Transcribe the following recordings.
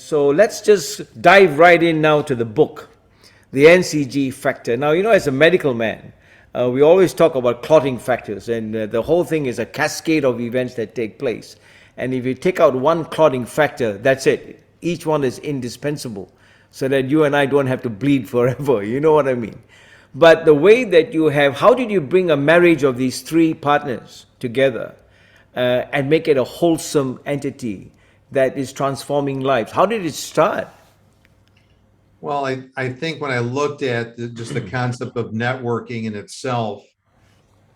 So let's just dive right in now to the book, the NCG Factor. Now, as a medical man, we always talk about clotting factors, and the whole thing is a cascade of events that take place. And if you take out one clotting factor, that's it. Each one is indispensable, so that you and I don't have to bleed forever. You know what I mean? But the way that you have, how did you bring a marriage of these three partners together and make it a wholesome entity that is transforming lives? How did it start? Well, I think when I looked at just the concept of networking in itself,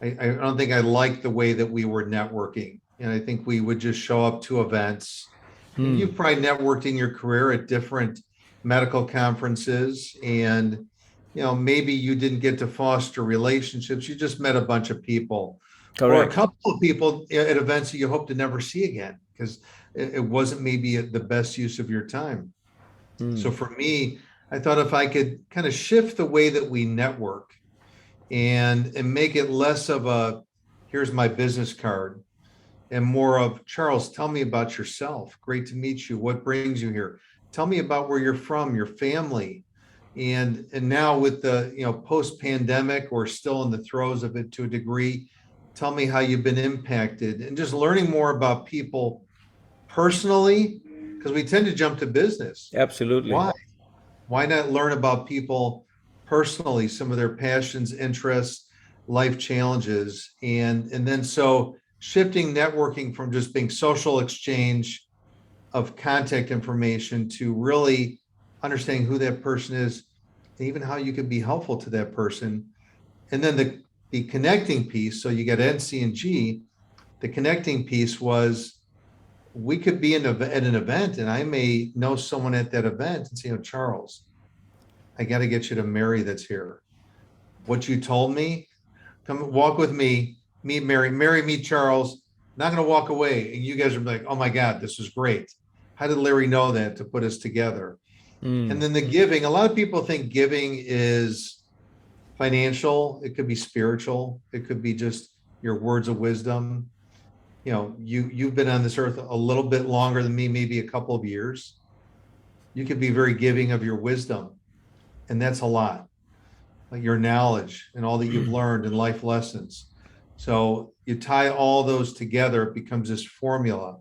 I don't think I liked the way that we were networking. And I think we would just show up to events. And you've probably networked in your career at different medical conferences. And, maybe you didn't get to foster relationships. You just met a bunch of people or a Correct. couple of people at events that you hope to never see again because it wasn't maybe the best use of your time. So for me, I thought if I could kind of shift the way that we network and make it less of a here's my business card and more of Charles, tell me about yourself. Great to meet you. What brings you here? Tell me about where you're from, your family. And now with the post pandemic or still in the throes of it to a degree, tell me how you've been impacted and just learning more about people personally because we tend to jump to business. Absolutely. Why? Why not learn about people personally, some of their passions, interests, life challenges, and then so shifting networking from just being social exchange of contact information to really understanding who that person is, and even how you can be helpful to that person. And then the connecting piece. So you got NC and G. The connecting piece was we could be at an event and I may know someone at that event and say, Charles, I got to get you to Mary that's here. What you told me, come walk with me, meet Mary, meet Charles. Not going to walk away. And you guys are like, oh my God, this was great. How did Larry know that to put us together? And then the giving, a lot of people think giving is financial. It could be spiritual. It could be just your words of wisdom. You've been on this earth a little bit longer than me, maybe a couple of years. You could be very giving of your wisdom. And that's a lot, like your knowledge and all that you've learned and life lessons. So you tie all those together, it becomes this formula.